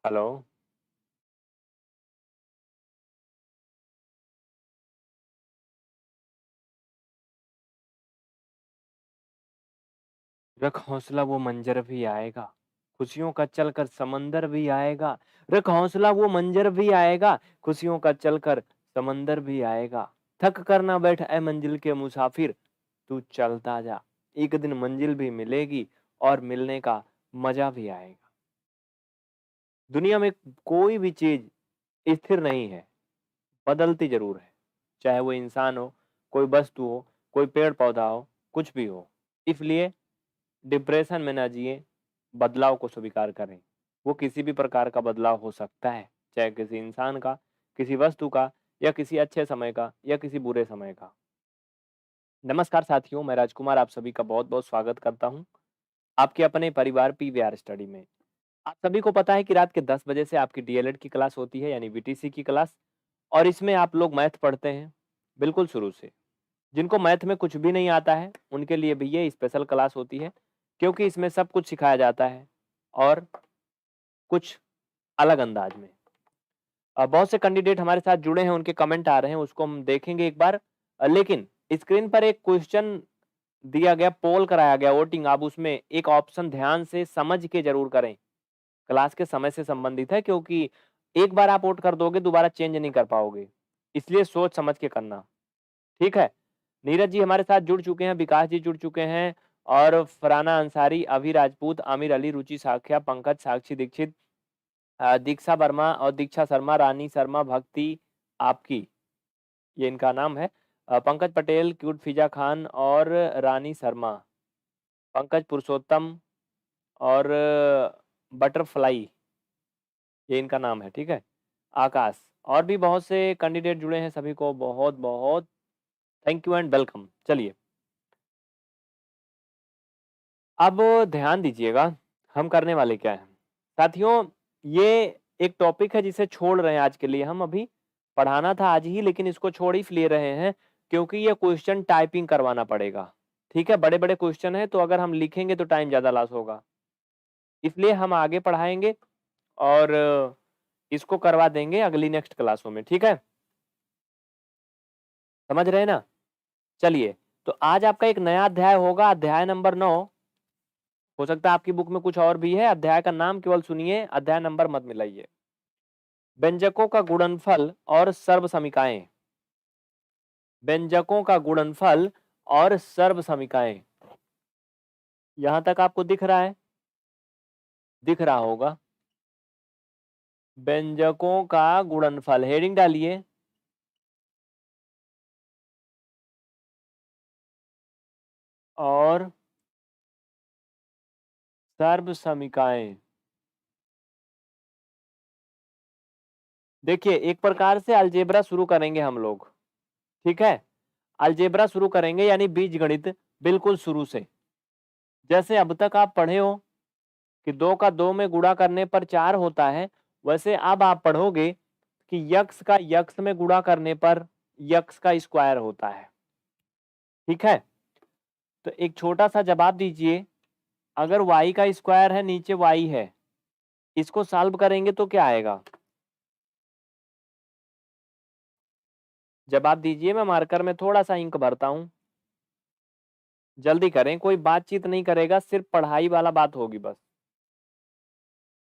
Hello. रख हौसला वो मंजर भी आएगा, खुशियों का चलकर समंदर भी आएगा। रख हौसला वो मंजर भी आएगा, खुशियों का चलकर समंदर भी आएगा। थक कर ना बैठ ऐ मंजिल के मुसाफिर, तू चलता जा, एक दिन मंजिल भी मिलेगी और मिलने का मजा भी आएगा। दुनिया में कोई भी चीज स्थिर नहीं है, बदलती जरूर है। चाहे वो इंसान हो, कोई वस्तु हो, कोई पेड़ पौधा हो, कुछ भी हो। इसलिए डिप्रेशन में ना जिए, बदलाव को स्वीकार करें। वो किसी भी प्रकार का बदलाव हो सकता है, चाहे किसी इंसान का, किसी वस्तु का, या किसी अच्छे समय का, या किसी बुरे समय का। नमस्कार साथियों, मैं राजकुमार आप सभी का बहुत बहुत स्वागत करता हूं आपके अपने परिवार पीवीआर स्टडी में। आप सभी को पता है कि रात के 10 बजे से आपकी डीएलएड की क्लास होती है, यानी बीटीसी की क्लास। और इसमें आप लोग मैथ पढ़ते हैं बिल्कुल शुरू से। जिनको मैथ में कुछ भी नहीं आता है उनके लिए भी ये स्पेशल क्लास होती है, क्योंकि इसमें सब कुछ सिखाया जाता है और कुछ अलग अंदाज में। बहुत से कैंडिडेट हमारे साथ जुड़े हैं, उनके कमेंट आ रहे हैं, उसको हम देखेंगे एक बार। लेकिन स्क्रीन पर एक क्वेश्चन दिया गया, पोल कराया गया, वोटिंग। आप उसमें एक ऑप्शन ध्यान से समझ के जरूर करें। क्लास के समय से संबंधित है, क्योंकि एक बार आप वोट कर दोगे दोबारा चेंज नहीं कर पाओगे, इसलिए सोच समझ के करना। ठीक है। नीरज जी हमारे साथ जुड़ चुके हैं, विकास जी जुड़ चुके हैं, और फरहाना अंसारी, अभी राजपूत, आमिर अली, रुचि साख्या, पंकज, साक्षी दीक्षित, दीक्षा वर्मा और दीक्षा शर्मा, रानी शर्मा, भक्ति आपकी, ये इनका नाम है। पंकज पटेल, क्यूट फिजा खान और रानी शर्मा, पंकज पुरुषोत्तम और बटरफ्लाई, ये इनका नाम है। ठीक है। आकाश, और भी बहुत से कैंडिडेट जुड़े हैं, सभी को बहुत बहुत थैंक यू एंड वेलकम। चलिए अब ध्यान दीजिएगा, हम करने वाले क्या है साथियों। ये एक टॉपिक है जिसे छोड़ रहे हैं आज के लिए हम। अभी पढ़ाना था आज ही, लेकिन इसको छोड़ इसलिए रहे हैं क्योंकि ये क्वेश्चन टाइपिंग करवाना पड़ेगा। ठीक है, बड़े बड़े क्वेश्चन है, तो अगर हम लिखेंगे तो टाइम ज्यादा लॉस होगा, इसलिए हम आगे पढ़ाएंगे और इसको करवा देंगे अगली नेक्स्ट क्लासों में। ठीक है, समझ रहे हैं ना। चलिए, तो आज आपका एक नया अध्याय होगा, अध्याय नंबर 9। हो सकता है आपकी बुक में कुछ और भी है, अध्याय का नाम केवल सुनिए, अध्याय नंबर मत मिलाइए। व्यंजकों का गुणनफल और सर्वसमीकाएं। व्यंजकों का गुणनफल और सर्वसमीकाएं, यहां तक आपको दिख रहा है? दिख रहा होगा। व्यंजकों का गुणनफल, हेडिंग डालिए। और सर्वसमीकाएं, देखिए एक प्रकार से अलजेब्रा शुरू करेंगे हम लोग। ठीक है, अलजेब्रा शुरू करेंगे, यानी बीजगणित, बिल्कुल शुरू से। जैसे अब तक आप पढ़े हो कि 2 का 2 में गुणा करने पर 4 होता है, वैसे अब आप पढ़ोगे कि यक्स का यक्स में गुणा करने पर यक्स का स्क्वायर होता है। ठीक है, तो एक छोटा सा जवाब दीजिए। अगर y का स्क्वायर है, नीचे y है, इसको सॉल्व करेंगे तो क्या आएगा? जवाब दीजिए, मैं मार्कर में थोड़ा सा इंक भरता हूं। जल्दी करें, कोई बातचीत नहीं करेगा, सिर्फ पढ़ाई वाला बात होगी बस।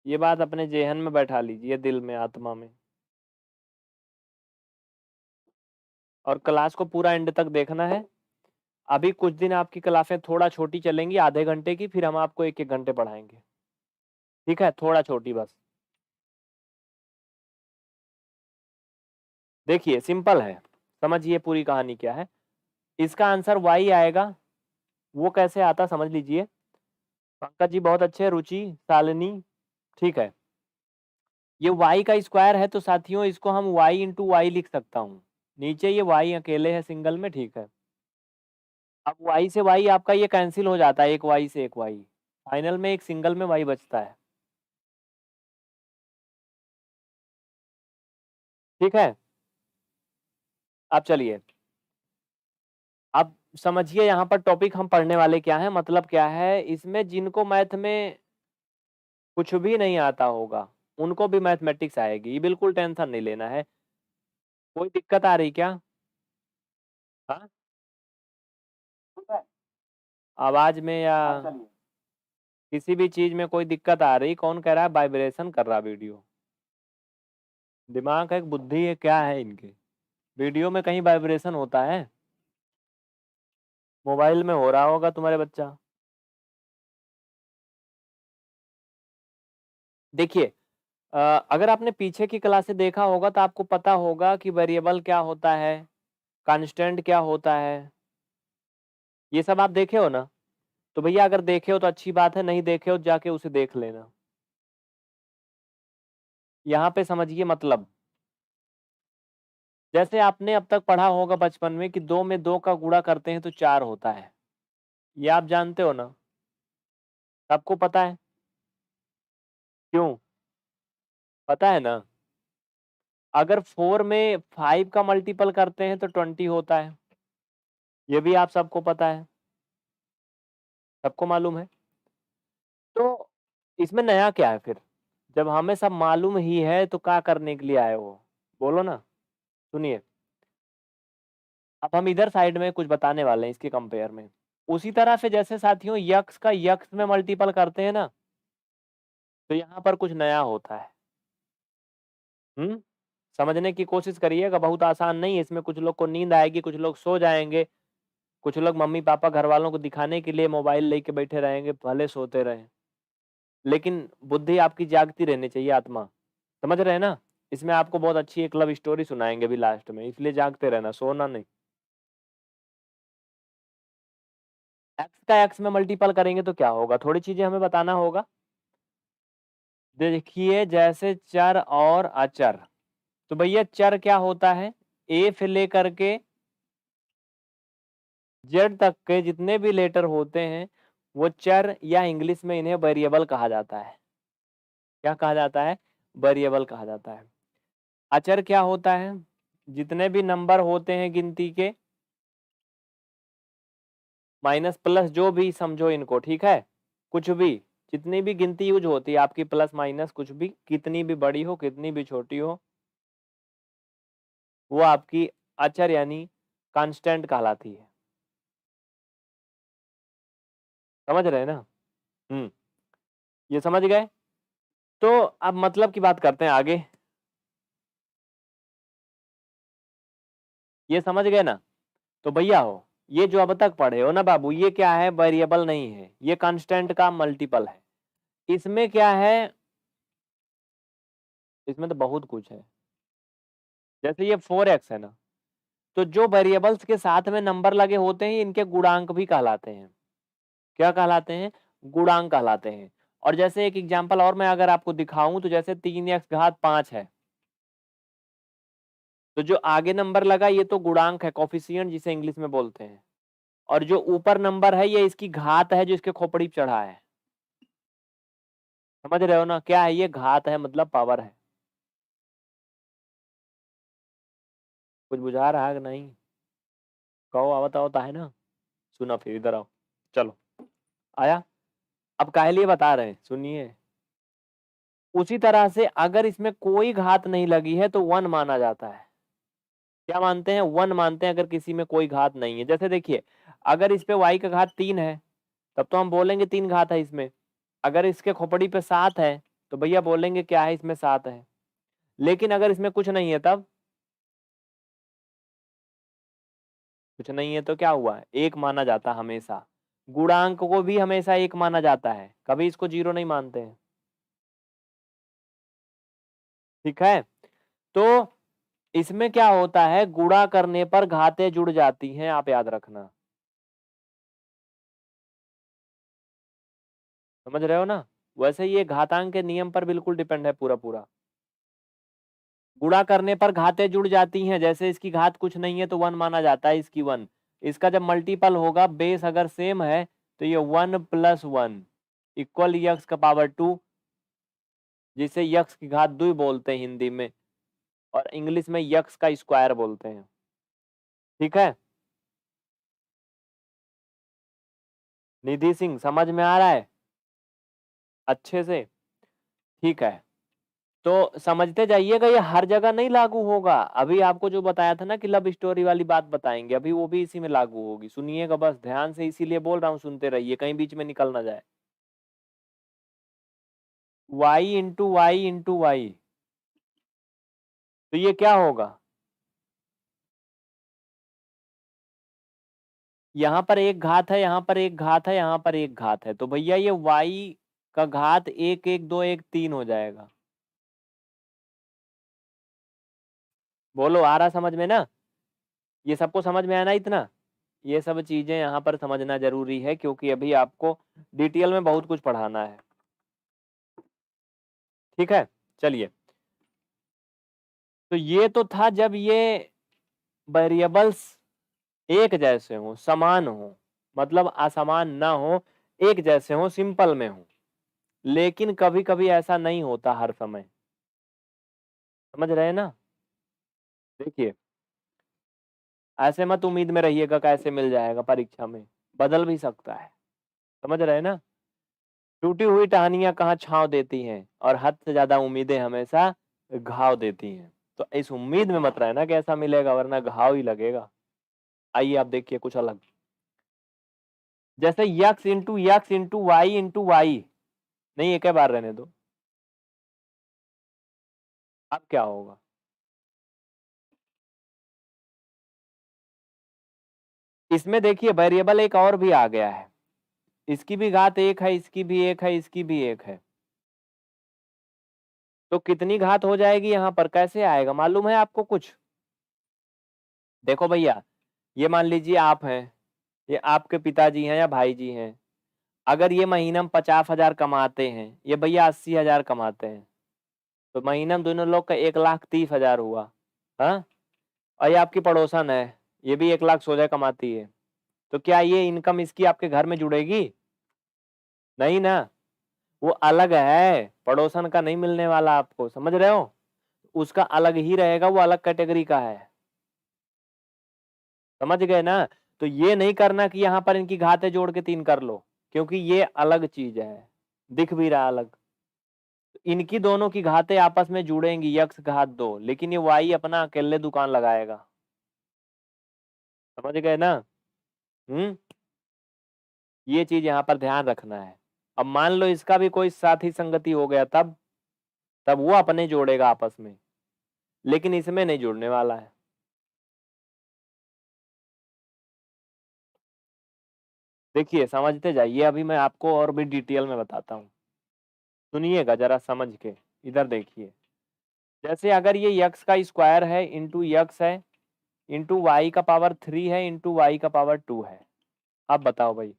ये बात अपने जेहन में बैठा लीजिए, दिल में, आत्मा में। और क्लास को पूरा एंड तक देखना है। अभी कुछ दिन आपकी क्लासें थोड़ा छोटी चलेंगी, आधे घंटे की, फिर हम आपको 1-1 घंटे पढ़ाएंगे। ठीक है, थोड़ा छोटी बस। देखिए सिंपल है, समझिए पूरी कहानी क्या है। इसका आंसर y आएगा। वो कैसे आता समझ लीजिए। पंकज जी बहुत अच्छे, रुचि, शालिनी, ठीक है। ये y का स्क्वायर है, तो साथियों इसको हम y इंटू वाई लिख सकता हूँ। नीचे ये y अकेले है सिंगल में। ठीक है, अब y से y आपका ये कैंसिल हो जाता है, एक y से एक y, फाइनल में एक सिंगल में y बचता है। ठीक है, अब चलिए, अब समझिए यहाँ पर टॉपिक हम पढ़ने वाले क्या है, मतलब क्या है। इसमें जिनको मैथ में कुछ भी नहीं आता होगा उनको भी मैथमेटिक्स आएगी, बिल्कुल टेंशन नहीं लेना है। कोई दिक्कत आ रही क्या? हाँ, आवाज में या किसी भी चीज में कोई दिक्कत आ रही? कौन कह रहा है वाइब्रेशन कर रहा वीडियो? दिमाग है, बुद्धि है, क्या है इनके? वीडियो में कहीं वाइब्रेशन होता है? मोबाइल में हो रहा होगा तुम्हारे बच्चा। देखिए, अगर आपने पीछे की क्लासे देखा होगा तो आपको पता होगा कि वेरिएबल क्या होता है, कांस्टेंट क्या होता है, ये सब आप देखे हो ना? तो भैया अगर देखे हो तो अच्छी बात है, नहीं देखे हो तो जाके उसे देख लेना। यहाँ पे समझिए मतलब, जैसे आपने अब तक पढ़ा होगा बचपन में कि 2 में 2 का गुणा करते हैं तो 4 होता है। ये आप जानते हो ना? सबको पता है? क्यों? पता है ना? अगर 4 में 5 का मल्टीपल करते हैं तो 20 होता है। ये भी आप सबको पता है, सबको मालूम है। तो इसमें नया क्या है फिर? जब हमें सब मालूम ही है तो क्या करने के लिए आए हो? बोलो ना। सुनिए, अब हम इधर साइड में कुछ बताने वाले हैं इसके कंपेयर में। उसी तरह से जैसे साथियों यक्स का यक्स में मल्टीपल करते हैं ना, तो यहाँ पर कुछ नया होता है। समझने की कोशिश करिएगा, बहुत आसान नहीं है। इसमें कुछ लोग को नींद आएगी, कुछ लोग सो जाएंगे, कुछ लोग मम्मी पापा घर वालों को दिखाने के लिए मोबाइल लेके बैठे रहेंगे, भले सोते रहें, लेकिन बुद्धि आपकी जागती रहनी चाहिए, आत्मा। समझ रहे हैं ना? इसमें आपको बहुत अच्छी एक लव स्टोरी सुनाएंगे भी लास्ट में, इसलिए जागते रहना, सोना नहीं। एक्स का एक्स में मल्टीपल करेंगे तो क्या होगा, थोड़ी चीजें हमें बताना होगा। देखिए, जैसे चर और अचर, तो भैया चर क्या होता है? ए से लेकर के जेड तक के जितने भी लेटर होते हैं वो चर, या इंग्लिश में इन्हें वेरिएबल कहा जाता है। क्या कहा जाता है? वेरिएबल कहा जाता है। अचर क्या होता है? जितने भी नंबर होते हैं गिनती के, माइनस प्लस जो भी समझो इनको, ठीक है? कुछ भी, जितनी भी गिनती यूज होती है आपकी, प्लस माइनस कुछ भी, कितनी भी बड़ी हो कितनी भी छोटी हो, वो आपकी अचर यानी कांस्टेंट कहलाती है। समझ रहे हैं ना? ये समझ गए? तो अब मतलब की बात करते हैं आगे। ये समझ गए ना? तो भैया हो, ये जो अब तक पढ़े हो ना बाबू, ये क्या है? वेरिएबल नहीं है, ये कांस्टेंट का मल्टीपल है। इसमें क्या है? इसमें तो बहुत कुछ है। जैसे ये 4x है ना, तो जो वेरिएबल्स के साथ में नंबर लगे होते हैं इनके गुणांक भी कहलाते हैं। क्या कहलाते हैं? गुणांक कहलाते हैं। और जैसे एक एग्जांपल और मैं अगर आपको दिखाऊं, तो जैसे 3x घात 5 है, तो जो आगे नंबर लगा ये तो गुणांक है, कोफिशिएंट जिसे इंग्लिश में बोलते हैं। और जो ऊपर नंबर है ये इसकी घात है जो इसके खोपड़ी पे चढ़ा है। समझ रहे हो ना? क्या है ये? घात है, मतलब पावर है। कुछ बुझा रहा है कि नहीं? कहो, आवता होता है ना? सुना, फिर इधर आओ। चलो, आया? अब काहे लिए बता रहे हैं, सुनिए। उसी तरह से अगर इसमें कोई घात नहीं लगी है तो 1 माना जाता है। क्या मानते हैं? 1 मानते हैं अगर किसी में कोई घात नहीं है। जैसे देखिए, अगर इस पे y का घात 3 है तब तो हम बोलेंगे 3 घात है इसमें। अगर इसके खोपड़ी पे 7 है तो भैया बोलेंगे क्या है? इसमें 7 है। लेकिन अगर इसमें कुछ नहीं है, तब कुछ नहीं है तो क्या हुआ? 1 माना जाता हमेशा। गुणांक को भी हमेशा 1 माना जाता है, कभी इसको 0 नहीं मानते हैं। ठीक है? तो इसमें क्या होता है? गुणा करने पर घातें जुड़ जाती हैं, आप याद रखना। समझ रहे हो ना? वैसे ये घातांक के नियम पर बिल्कुल डिपेंड है पूरा पूरा। गुणा करने पर घातें जुड़ जाती हैं, जैसे इसकी घात कुछ नहीं है तो 1 माना जाता है, इसकी 1। इसका जब मल्टीपल होगा, बेस अगर सेम है, तो ये 1 + 1 इक्वल यक्स का पावर 2, जिसे यक्स की घात 2 बोलते हैं हिंदी में, और इंग्लिश में यक्स का स्क्वायर बोलते हैं। ठीक है? निधि सिंह, समझ में आ रहा है अच्छे से? ठीक है। तो समझते जाइएगा, ये हर जगह नहीं लागू होगा। अभी आपको जो बताया था ना कि लव स्टोरी वाली बात बताएंगे, अभी वो भी इसी में लागू होगी। सुनिएगा बस ध्यान से, इसीलिए बोल रहा हूँ, सुनते रहिए, कहीं बीच में निकल ना जाए। y into y into y, तो ये क्या होगा? यहाँ पर एक घात है, यहाँ पर एक घात है, यहाँ पर एक घात है, तो भैया ये y का घात 1 1 2 1 3 हो जाएगा। बोलो, आ रहा समझ में ना? ये सबको समझ में आना इतना? ये सब चीजें यहाँ पर समझना जरूरी है, क्योंकि अभी आपको डिटेल में बहुत कुछ पढ़ाना है। ठीक है, चलिए। तो ये तो था जब ये वेरिएबल्स एक जैसे हो, समान हो, मतलब असमान ना हो, एक जैसे हो, सिंपल में हो। लेकिन कभी कभी ऐसा नहीं होता हर समय, समझ रहे हैं ना? देखिए, ऐसे मत उम्मीद में रहिएगा कैसे मिल जाएगा, परीक्षा में बदल भी सकता है। समझ रहे हैं ना? टूटी हुई टहनियां कहाँ छांव देती हैं, और हद से ज्यादा उम्मीदें हमेशा घाव देती हैं। तो इस उम्मीद में मत रहना कि ऐसा मिलेगा, वरना घाव ही लगेगा। आइए आप देखिए कुछ अलग। जैसे x into y into y, नहीं एक बार रहने दो। अब क्या होगा? इसमें देखिए वेरिएबल एक और भी आ गया है, इसकी भी घात एक है, इसकी भी एक है, इसकी भी एक है। तो कितनी घात हो जाएगी यहाँ पर, कैसे आएगा, मालूम है आपको कुछ? देखो भैया, ये मान लीजिए आप हैं, ये आपके पिताजी हैं या भाई जी हैं। अगर ये महीना में 50,000 कमाते हैं, ये भैया 80,000 कमाते हैं, तो महीना में दोनों लोग का 1,30,000 हुआ। हाँ, और ये आपकी पड़ोसन है, ये भी 1,16,000 कमाती है। तो क्या ये इनकम इसकी आपके घर में जुड़ेगी? नहीं ना, वो अलग है, पड़ोसन का नहीं मिलने वाला आपको, समझ रहे हो? उसका अलग ही रहेगा, वो अलग कैटेगरी का है। समझ गए ना? तो ये नहीं करना कि यहाँ पर इनकी घातें जोड़ के 3 कर लो, क्योंकि ये अलग चीज है, दिख भी रहा अलग। इनकी दोनों की घातें आपस में जुड़ेंगी, यक्स घात 2, लेकिन ये वाई अपना अकेले दुकान लगाएगा। समझ गए ना? हम्म, ये चीज यहाँ पर ध्यान रखना है। अब मान लो इसका भी कोई साथी संगति हो गया, तब तब वो अपने जोड़ेगा आपस में, लेकिन इसमें नहीं जुड़ने वाला है। देखिए समझते जाइए, अभी मैं आपको और भी डिटेल में बताता हूँ, सुनिएगा जरा समझ के। इधर देखिए, जैसे अगर ये यक्स का स्क्वायर है इंटू यक्स है इंटू वाई का पावर 3 है इंटू वाई का पावर 2 है। अब बताओ भाई,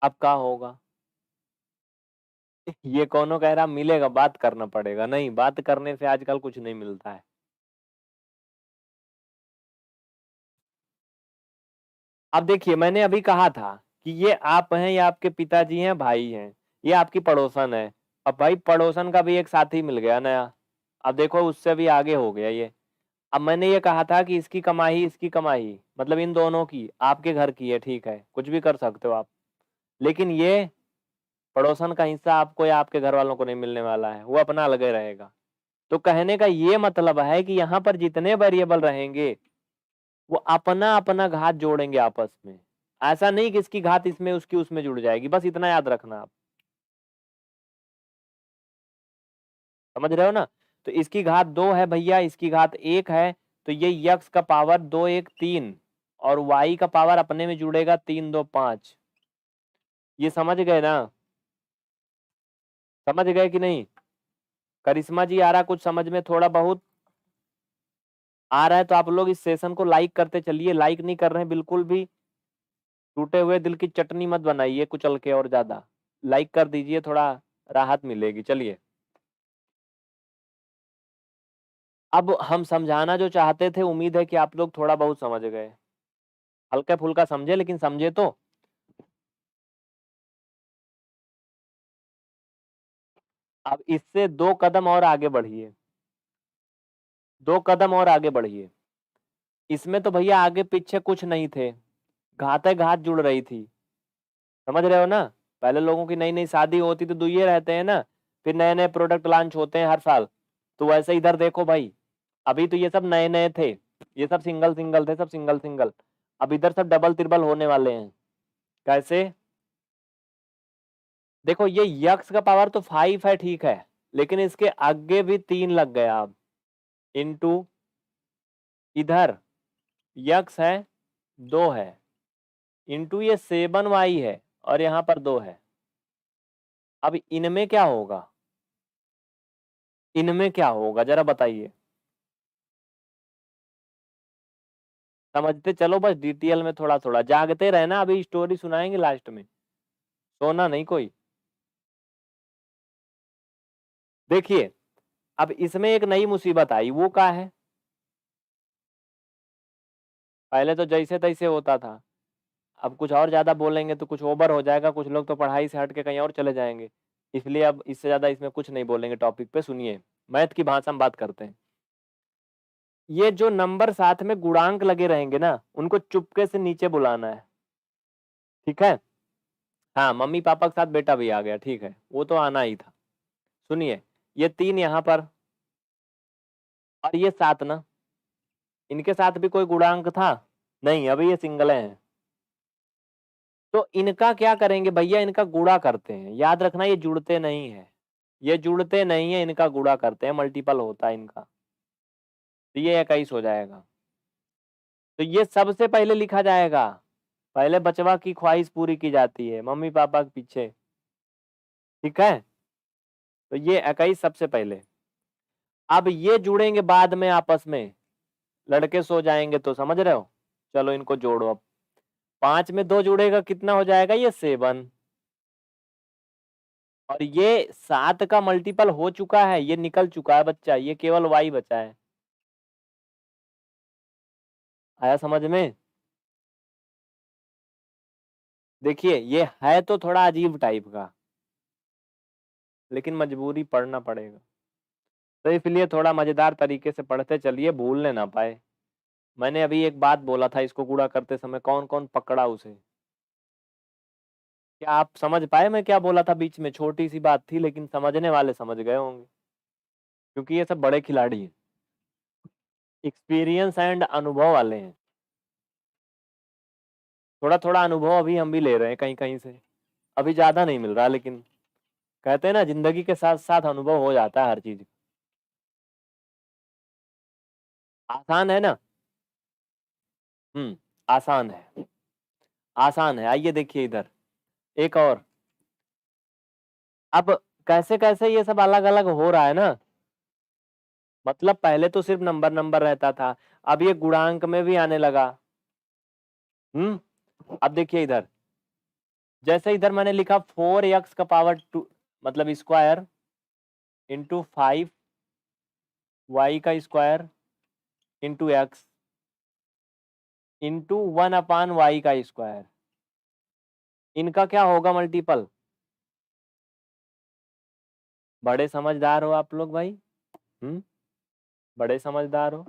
अब क्या होगा? ये कौनो कह रहा मिलेगा, बात करना पड़ेगा, नहीं बात करने से आजकल कुछ नहीं मिलता है। अब देखिए, मैंने अभी कहा था कि ये आप हैं, ये आपके पिताजी हैं, भाई हैं, ये आपकी पड़ोसन है। अब भाई पड़ोसन का भी एक साथी मिल गया नया, अब देखो उससे भी आगे हो गया ये। अब मैंने ये कहा था कि इसकी कमाई मतलब इन दोनों की आपके घर की है, ठीक है, कुछ भी कर सकते हो आप, लेकिन ये पड़ोसन का हिस्सा आपको या आपके घर वालों को नहीं मिलने वाला है, वो अपना अलग रहेगा। तो कहने का ये मतलब है कि यहाँ पर जितने वेरिएबल रहेंगे, वो अपना अपना घात जोड़ेंगे आपस में। ऐसा नहीं कि इसकी घात इसमें उसकी उसमें जुड़ जाएगी, बस इतना याद रखना आप। समझ रहे हो ना? तो इसकी घात 2 है भैया, इसकी घात 1 है, तो ये यक्स का पावर 2 1 3, और वाई का पावर अपने में जुड़ेगा 3 2 5। ये समझ गए ना? समझ गए कि नहीं? करिश्मा जी, आ रहा कुछ समझ में, थोड़ा बहुत आ रहा है तो आप लोग इस सेशन को लाइक करते चलिए। लाइक नहीं कर रहे हैं बिल्कुल भी, टूटे हुए दिल की चटनी मत बनाइए कुचल के और ज्यादा। लाइक कर दीजिए, थोड़ा राहत मिलेगी। चलिए, अब हम समझाना जो चाहते थे, उम्मीद है कि आप लोग थोड़ा बहुत समझ गए, हल्का फुल्का समझे, लेकिन समझे तो। अब इससे 2 कदम और आगे बढ़िए, 2 कदम और आगे बढ़िए। इसमें तो भैया आगे पीछे कुछ नहीं थे, घाते घात जुड़ रही थी। समझ रहे हो ना? पहले लोगों की नई नई शादी होती तो दुइये रहते हैं ना, फिर नए नए प्रोडक्ट लॉन्च होते हैं हर साल। तो वैसे इधर देखो भाई, अभी तो ये सब नए नए थे, ये सब सिंगल सिंगल थे, सब सिंगल सिंगल। अब इधर सब डबल ट्रिपल होने वाले हैं। कैसे? देखो ये यक्स का पावर तो 5 है, ठीक है, लेकिन इसके आगे भी 3 लग गया अब, इनटू इधर यक्स है 2 है, इनटू ये 7y है, और यहां पर 2 है। अब इनमें क्या होगा, इनमें क्या होगा जरा बताइए, समझते चलो बस, डिटेल में थोड़ा थोड़ा जागते रहना, अभी स्टोरी सुनाएंगे लास्ट में, सोना नहीं कोई। देखिए अब इसमें एक नई मुसीबत आई, वो क्या है, पहले तो जैसे तैसे होता था, अब कुछ और ज्यादा बोलेंगे तो कुछ ओवर हो जाएगा, कुछ लोग तो पढ़ाई से हट के कहीं और चले जाएंगे, इसलिए अब इससे ज्यादा इसमें कुछ नहीं बोलेंगे, टॉपिक पे सुनिए, मैथ की भाषा में बात करते हैं। ये जो नंबर साथ में गुणांक लगे रहेंगे ना, उनको चुपके से नीचे बुलाना है, ठीक है। हाँ, मम्मी पापा के साथ बेटा भी आ गया, ठीक है, वो तो आना ही था। सुनिए, ये 3 यहाँ पर, और ये 7 ना, इनके साथ भी कोई गुणांक था नहीं, अभी ये सिंगल हैं। तो इनका क्या करेंगे भैया, इनका गुणा करते हैं, याद रखना ये जुड़ते नहीं है, ये जुड़ते नहीं है, इनका गुणा करते हैं, मल्टीपल होता है इनका, तो ये 21 हो जाएगा। तो ये सबसे पहले लिखा जाएगा, पहले बचवा की ख्वाहिश पूरी की जाती है मम्मी पापा के पीछे, ठीक है। तो ये 21 सबसे पहले। अब ये जुड़ेंगे बाद में आपस में, लड़के सो जाएंगे तो, समझ रहे हो। चलो इनको जोड़ो अब, 5 में 2 जुड़ेगा, कितना हो जाएगा, ये 7, और ये 7 का मल्टीपल हो चुका है, ये निकल चुका है बच्चा, ये केवल y बचा है। आया समझ में। देखिए ये है तो थोड़ा अजीब टाइप का, लेकिन मजबूरी पढ़ना पड़ेगा, तो इसलिए थोड़ा मजेदार तरीके से पढ़ते चलिए, भूलने ना पाए। मैंने अभी एक बात बोला था, इसको गुणा करते समय कौन कौन पकड़ा उसे, क्या आप समझ पाए मैं क्या बोला था बीच में, छोटी सी बात थी लेकिन समझने वाले समझ गए होंगे, क्योंकि ये सब बड़े खिलाड़ी हैं, एक्सपीरियंस एंड अनुभव वाले हैं। थोड़ा थोड़ा अनुभव अभी हम भी ले रहे हैं कहीं कहीं से, अभी ज्यादा नहीं मिल रहा, लेकिन कहते हैं ना जिंदगी के साथ साथ अनुभव हो जाता है हर चीज। आसान है ना। आसान है, आसान है, आइए देखिए इधर एक और। अब कैसे कैसे ये सब अलग अलग हो रहा है ना, मतलब पहले तो सिर्फ नंबर नंबर रहता था, अब ये गुणांक में भी आने लगा। अब देखिए इधर, जैसे इधर मैंने लिखा 4x का पावर 2 मतलब स्क्वायर इंटू 5y का square into x into 1/y का स्क्वायर, इनका क्या होगा मल्टीपल। बड़े समझदार हो आप लोग भाई, बड़े समझदार हो।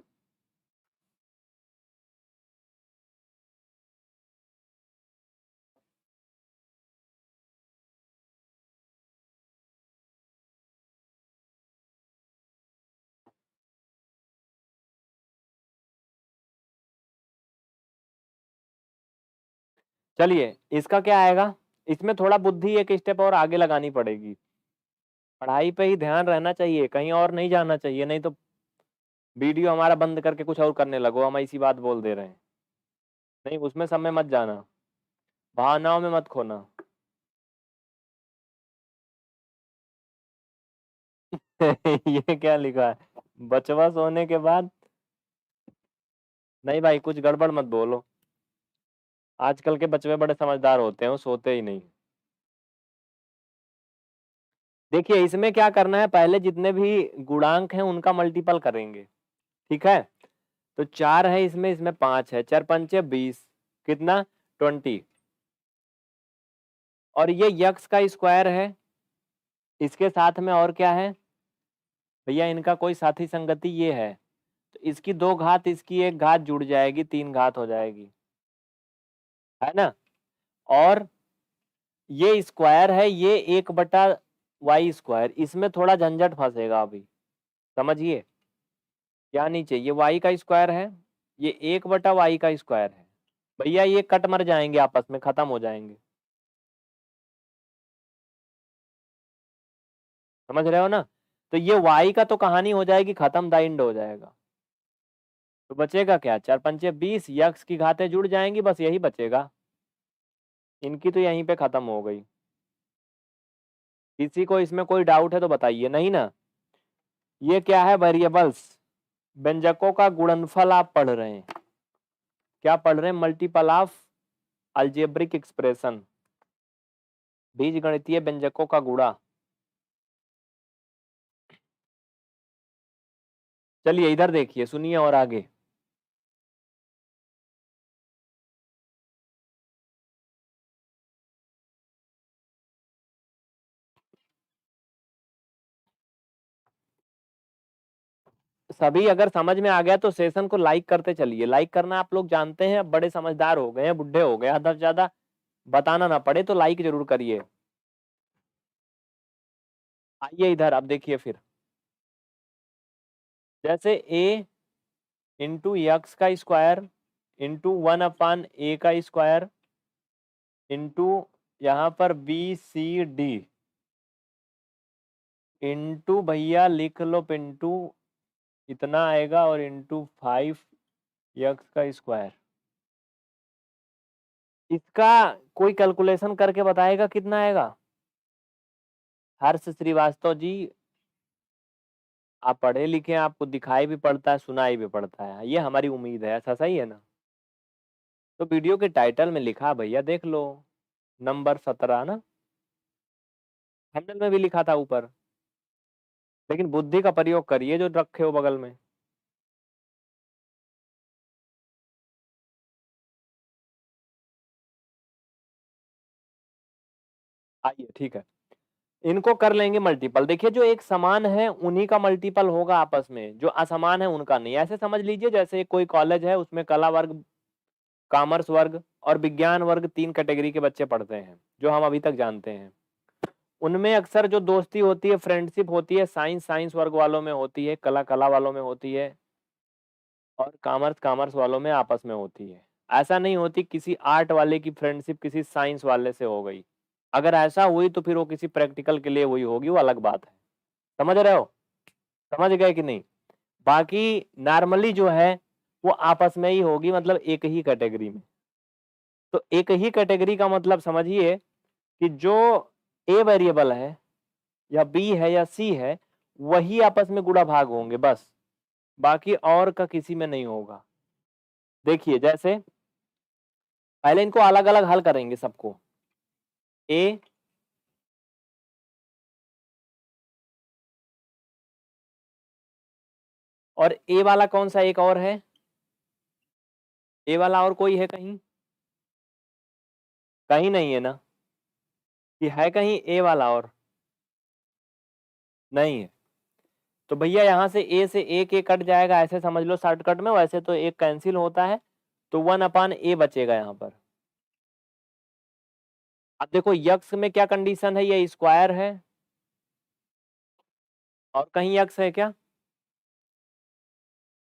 चलिए इसका क्या आएगा, इसमें थोड़ा बुद्धि एक स्टेप और आगे लगानी पड़ेगी, पढ़ाई पे ही ध्यान रहना चाहिए, कहीं और नहीं जाना चाहिए, नहीं तो वीडियो हमारा बंद करके कुछ और करने लगो, हम ऐसी बात बोल दे रहे हैं। नहीं, उसमें समय मत जाना, भावनाओं में मत खोना। ये क्या लिखा है, बचवा सोने के बाद, नहीं भाई कुछ गड़बड़ मत बोलो, आजकल के बचवे बड़े समझदार होते हैं, वो सोते ही नहीं। देखिए इसमें क्या करना है, पहले जितने भी गुणांक हैं उनका मल्टीपल करेंगे, ठीक है। तो 4 है इसमें, इसमें 5 है, 4 पंचे 20, कितना 20, और ये यक्स का स्क्वायर है, इसके साथ में और क्या है भैया, इनका कोई साथी संगति ये है, तो इसकी 2 घात, इसकी 1 घात जुड़ जाएगी, 3 घात हो जाएगी, है ना। और ये स्क्वायर है, ये 1/y², इसमें थोड़ा झंझट फंसेगा अभी, समझिए। क्या नीचे ये y का स्क्वायर है, ये 1/y का स्क्वायर है। भैया ये कट मर जाएंगे, आपस में खत्म हो जाएंगे, समझ रहे हो ना। तो ये y का तो कहानी हो जाएगी खत्म, दाइंड हो जाएगा। तो बचेगा क्या, 4×5 = 20, यक्स की घातें जुड़ जाएंगी, बस यही बचेगा। इनकी तो यहीं पे खत्म हो गई। किसी को इसमें कोई डाउट है तो बताइए, नहीं ना। ये क्या है, वेरिएबल्स, व्यंजकों का गुणनफल आप पढ़ रहे हैं। क्या पढ़ रहे हैं, मल्टीपल ऑफ अलजेब्रिक एक्सप्रेशन, बीजगणितीय व्यंजकों का गुणा। चलिए इधर देखिए, सुनिए और आगे। सभी अगर समझ में आ गया तो सेशन को लाइक करते चलिए। लाइक करना आप लोग जानते हैं, बड़े समझदार हो गए हैं, बुढ़े हो गए, ज्यादा से ज्यादा बताना ना पड़े तो लाइक जरूर करिए। आइए इधर, अब देखिए फिर, जैसे a इंटू यक्स का स्क्वायर इंटू 1/a का स्क्वायर इंटू यहाँ पर BCD इंटू भैया लिख लो पिंटू, इतना आएगा, और इंटू 5 यक्स का स्क्वायर। इसका कोई कैलकुलेशन करके बताएगा कितना आएगा। हर्ष श्रीवास्तव जी, आप पढ़े लिखे हैं, आपको दिखाई भी पड़ता है, सुनाई भी पड़ता है, ये हमारी उम्मीद है, ऐसा सही है ना। तो वीडियो के टाइटल में लिखा भैया, देख लो, नंबर 17 ना, थंबनेल में भी लिखा था ऊपर। लेकिन बुद्धि का प्रयोग करिए जो रखे हो बगल में। आइए ठीक है, इनको कर लेंगे मल्टीपल। देखिए जो एक समान है उन्हीं का मल्टीपल होगा आपस में, जो असमान है उनका नहीं। ऐसे समझ लीजिए जैसे कोई कॉलेज है, उसमें कला वर्ग, कॉमर्स वर्ग और विज्ञान वर्ग 3 कैटेगरी के बच्चे पढ़ते हैं, जो हम अभी तक जानते हैं। उनमें अक्सर जो दोस्ती होती है, फ्रेंडशिप होती है, साइंस साइंस वर्ग वालों में होती है, कला कला वालों में होती है, और कॉमर्स कॉमर्स वालों में आपस में होती है। ऐसा नहीं होती किसी आर्ट वाले की फ्रेंडशिप किसी साइंस वाले से हो गई। अगर ऐसा हुई तो फिर वो किसी प्रैक्टिकल के लिए हुई होगी, वो अलग बात है। समझ रहे हो, समझ गए कि नहीं। बाकी नॉर्मली जो है वो आपस में ही होगी, मतलब एक ही कैटेगरी में। तो एक ही कैटेगरी का मतलब समझिए कि जो ए वेरिएबल है या बी है या सी है, वही आपस में गुणा भाग होंगे बस, बाकी और का किसी में नहीं होगा। देखिए जैसे पहले इनको अलग अलग हल करेंगे सबको। ए और ए वाला कौन सा एक और है, ए वाला और कोई है कहीं, कहीं नहीं है ना, कि है कहीं ए वाला और, नहीं है। तो भैया यहाँ से ए से एक ए कट जाएगा, ऐसे समझ लो शॉर्टकट में, वैसे तो एक कैंसिल होता है, तो 1/a बचेगा यहाँ पर। अब देखो यक्स में क्या कंडीशन है, ये स्क्वायर है, और कहीं यक्स है क्या,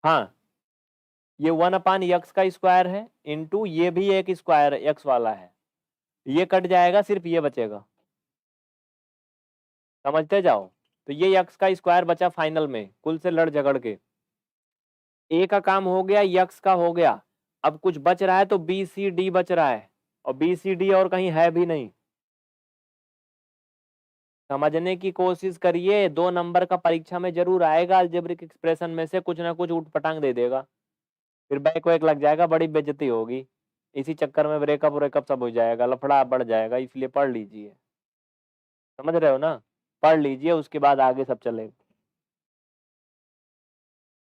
हाँ, ये 1/x का स्क्वायर है, इंटू ये भी एक स्क्वायर एक्स वाला है, ये कट जाएगा, सिर्फ ये बचेगा, समझते जाओ। तो ये यक्स का स्क्वायर बचा फाइनल में, कुल से लड़ झगड़ के। ए का काम हो गया, यक्स का हो गया, अब कुछ बच रहा है तो बी सी डी बच रहा है, और बी सी डी और कहीं है भी नहीं। समझने की कोशिश करिए, 2 नंबर का परीक्षा में जरूर आएगा, अलजेब्रिक एक्सप्रेशन में से कुछ ना कुछ उठपटांग दे देगा, फिर बैक वैक लग जाएगा, बड़ी बेइज्जती होगी, इसी चक्कर में ब्रेकअप ब्रेकअप सब हो जाएगा, लफड़ा बढ़ जाएगा, इसलिए पढ़ लीजिए। समझ रहे हो ना, पढ़ लीजिए, उसके बाद आगे सब चलेगा।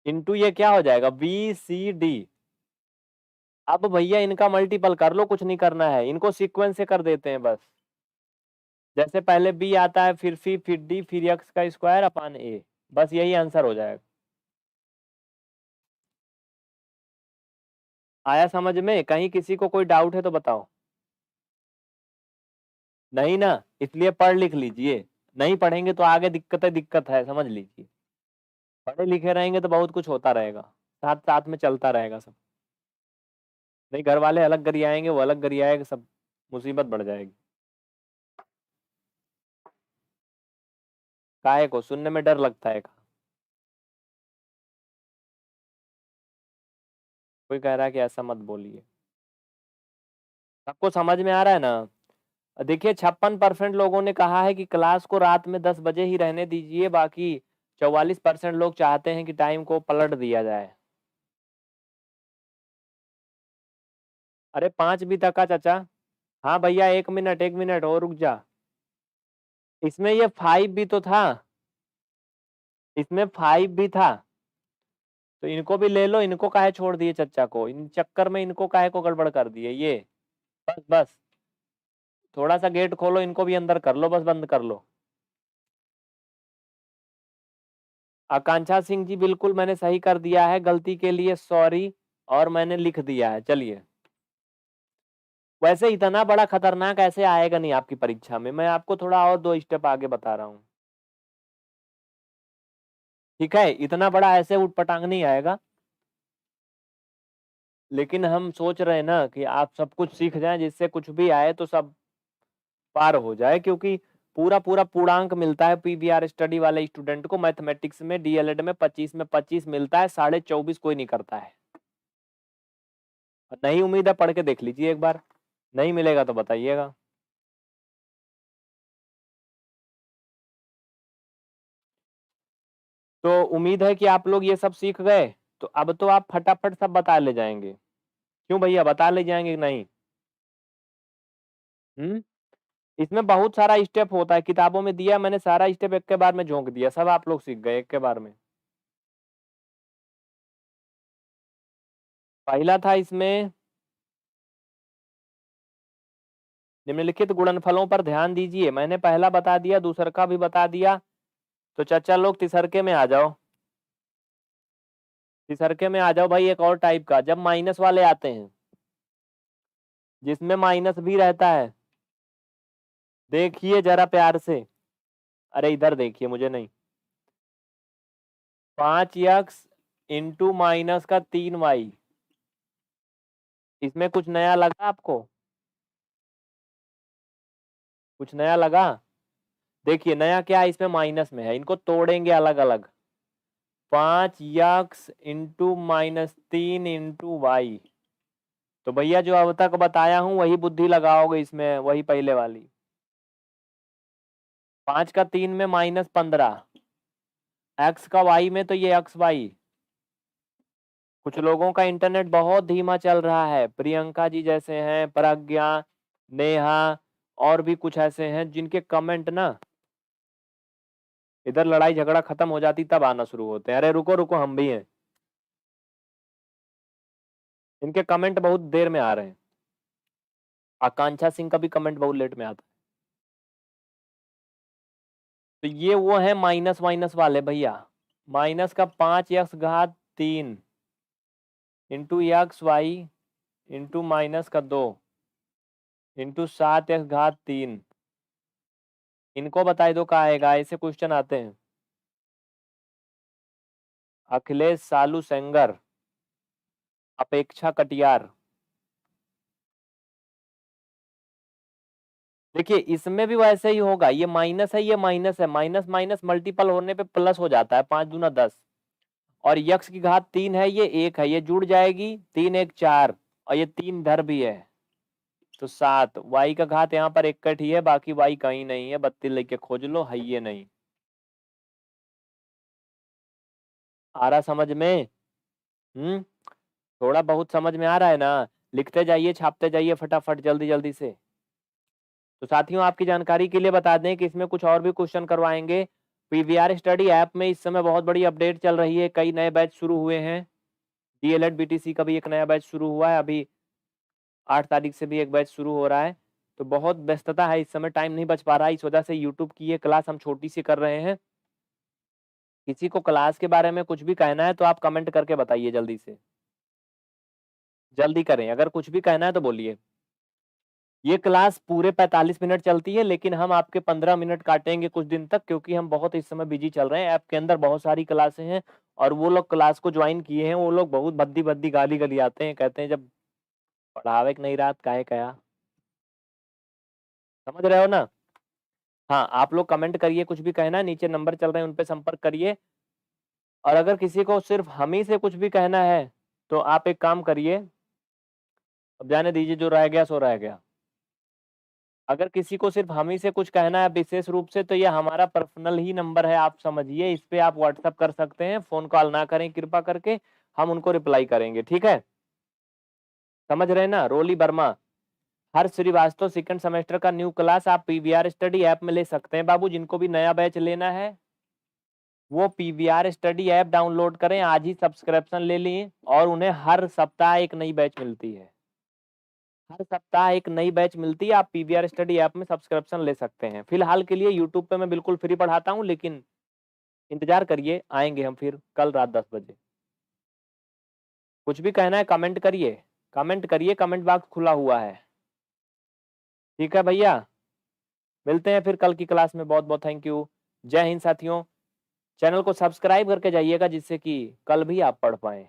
इंटू ये क्या हो जाएगा, बी सी डी। अब भैया इनका मल्टीपल कर लो, कुछ नहीं करना है, इनको सीक्वेंस से कर देते हैं बस। जैसे पहले बी आता है, फिर सी, फिर डी, फिर एक्स का स्क्वायर अपान ए, बस यही आंसर हो जाएगा। आया समझ में, कहीं किसी को कोई डाउट है तो बताओ। नहीं ना, इसलिए पढ़ लिख लीजिए, नहीं पढ़ेंगे तो आगे दिक्कत है, समझ लीजिए। पढ़े लिखे रहेंगे तो बहुत कुछ होता रहेगा, साथ साथ में चलता रहेगा सब। नहीं, घर वाले अलग गरियाएंगे, वो अलग गरियाएगा, सब मुसीबत बढ़ जाएगी। काहे को सुनने में डर लगता है? कोई कह रहा है कि ऐसा मत बोलिए। सबको समझ में आ रहा है ना? देखिए 56% लोगों ने कहा है कि क्लास को रात में 10 बजे ही रहने दीजिए, बाकी 44% लोग चाहते हैं कि टाइम को पलट दिया जाए। अरे 5 भी तक का चाचा। हाँ भैया, 1 मिनट और रुक जा। इसमें ये 5 भी तो था, इसमें 5 भी था, तो इनको भी ले लो। इनको काहे छोड़ दिए चचा को? इन चक्कर में इनको काहे को गड़बड़ कर दिए ये? बस बस, थोड़ा सा गेट खोलो, इनको भी अंदर कर लो, बस बंद कर लो। आकांक्षा सिंह जी, बिल्कुल मैंने सही कर दिया है, गलती के लिए सॉरी, और मैंने लिख दिया है। चलिए, वैसे इतना बड़ा खतरनाक ऐसे आएगा नहीं आपकी परीक्षा में, मैं आपको थोड़ा और 2 स्टेप आगे बता रहा हूँ। ठीक है, इतना बड़ा ऐसे उठपटांग नहीं आएगा, लेकिन हम सोच रहे हैं ना कि आप सब कुछ सीख जाएं, जिससे कुछ भी आए तो सब पार हो जाए, क्योंकि पूरा पूरा पूर्णांक मिलता है पीवीआर स्टडी वाले स्टूडेंट को। मैथमेटिक्स में डीएलएड में 25 में 25 मिलता है, 24.5 कोई नहीं करता है। नहीं उम्मीद है, पढ़ के देख लीजिए एक बार, नहीं मिलेगा तो बताइएगा। तो उम्मीद है कि आप लोग ये सब सीख गए, तो अब तो आप फटाफट सब बता ले जाएंगे। क्यों भैया, बता ले जाएंगे कि नहीं? हम्म। इसमें बहुत सारा स्टेप होता है, किताबों में दिया, मैंने सारा स्टेप एक के बार में झोंक दिया, सब आप लोग सीख गए एक के बार में। पहला था इसमें निम्नलिखित गुणनफलों पर ध्यान दीजिए। मैंने पहला बता दिया, दूसरा का भी बता दिया, तो चाचा लोग तीसरके में आ जाओ। तीसरके में आ जाओ भाई, एक और टाइप का, जब माइनस वाले आते हैं, जिसमें माइनस भी रहता है। देखिए जरा प्यार से, अरे इधर देखिए, मुझे नहीं। 5x इंटू माइनस का 3y, इसमें कुछ नया लगा आपको? कुछ नया लगा? देखिए नया क्या है, इसमें माइनस में है, इनको तोड़ेंगे अलग अलग। 5x इंटू -3 इंटू y, तो भैया जो अब तक बताया हूं वही बुद्धि लगाओगे इसमें, वही पहले वाली। 5 का 3 में -15, x का y में तो ये xy। कुछ लोगों का इंटरनेट बहुत धीमा चल रहा है, प्रियंका जी जैसे हैं, प्रज्ञा, नेहा, और भी कुछ ऐसे हैं जिनके कमेंट ना, इधर लड़ाई झगड़ा खत्म हो जाती तब आना शुरू होते हैं। अरे रुको रुको, हम भी हैं। इनके कमेंट बहुत देर में आ रहे हैं। आकांक्षा सिंह का भी कमेंट बहुत लेट में आता है। तो ये वो है माइनस माइनस वाले भैया। माइनस का 5x घात 3 into XY into -2 into 7x घात 3, इनको बताई दो कहाँ आएगा, ऐसे क्वेश्चन आते हैं। अखिलेश सालू सेंगर, अपेक्षा कटियार। देखिए इसमें भी वैसे ही होगा, ये माइनस है, ये माइनस है, माइनस माइनस मल्टीपल होने पे प्लस हो जाता है, 5 दूना 10। और यक्स की घात 3 है, ये 1 है, ये जुड़ जाएगी, 3 1 4, और ये 3 इधर भी है, तो 7। वाई का घात यहाँ पर इकट्ठ ही है, बाकी वाई कहीं नहीं है, 32 लेके खोज लो, है ये नहीं। आ रहा समझ में? थोड़ा बहुत समझ में आ रहा है ना? लिखते जाइए, छापते जाइए फटाफट, जल्दी जल्दी से। तो साथियों, आपकी जानकारी के लिए बता दें कि इसमें कुछ और भी क्वेश्चन करवाएंगे। पीवीआर स्टडी ऐप में इस समय बहुत बड़ी अपडेट चल रही है, कई नए बैच शुरू हुए हैं। डीएलएड बीटीसी का भी एक नया बैच शुरू हुआ है, अभी 8 तारीख से भी एक बैच शुरू हो रहा है। तो बहुत व्यस्तता है इस समय, टाइम नहीं बच पा रहा है, इस वजह से यूट्यूब की ये क्लास हम छोटी सी कर रहे हैं। किसी को क्लास के बारे में कुछ भी कहना है तो आप कमेंट करके बताइए, जल्दी से, जल्दी करें, अगर कुछ भी कहना है तो बोलिए। ये क्लास पूरे 45 मिनट चलती है, लेकिन हम आपके 15 मिनट काटेंगे कुछ दिन तक, क्योंकि हम बहुत इस समय बिजी चल रहे हैं। ऐप के अंदर बहुत सारी क्लासें हैं और वो लोग क्लास को ज्वाइन किए हैं, वो लोग बहुत भद्दी भद्दी गाली गली आते हैं, कहते हैं जब पढ़ावे के नहीं रात काहे कया। समझ रहे हो ना? हाँ, आप लोग कमेंट करिए, कुछ भी कहना है, नीचे नंबर चल रहे हैं उन पे संपर्क करिए। और अगर किसी को सिर्फ हम ही से कुछ भी कहना है तो आप एक काम करिए, अब जाने दीजिए, जो रह गया सो रह गया। अगर किसी को सिर्फ हम ही से कुछ कहना है विशेष रूप से, तो ये हमारा पर्सनल ही नंबर है, आप समझिए, इस पे आप व्हाट्सएप कर सकते हैं, फोन कॉल ना करें कृपा करके, हम उनको रिप्लाई करेंगे, ठीक है? समझ रहे हैं ना? रोली वर्मा, हर श्रीवास्तव सेकंड सेमेस्टर का न्यू क्लास आप पीवीआर स्टडी ऐप में ले सकते हैं बाबू। जिनको भी नया बैच लेना है वो पीवीआर स्टडी ऐप डाउनलोड करें, आज ही सब्सक्रिप्शन ले लिए, और उन्हें हर सप्ताह एक नई बैच मिलती है। हर सप्ताह एक नई बैच मिलती है, आप पीवीआर स्टडी ऐप में सब्सक्रिप्शन ले सकते हैं। फिलहाल के लिए यूट्यूब पे मैं बिल्कुल फ्री पढ़ाता हूँ, लेकिन इंतजार करिए, आएंगे हम फिर कल रात 10 बजे। कुछ भी कहना है कमेंट करिए, कमेंट करिए, कमेंट बॉक्स खुला हुआ है, ठीक है भैया? मिलते हैं फिर कल की क्लास में। बहुत बहुत थैंक यू। जय हिंद साथियों। चैनल को सब्सक्राइब करके जाइएगा, जिससे कि कल भी आप पढ़ पाए।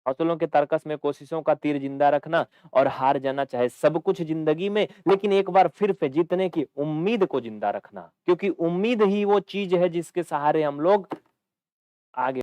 हौसलों के तर्कस में कोशिशों का तीर जिंदा रखना, और हार जाना चाहे सब कुछ जिंदगी में, लेकिन एक बार फिर से जीतने की उम्मीद को जिंदा रखना, क्योंकि उम्मीद ही वो चीज है जिसके सहारे हम लोग आगे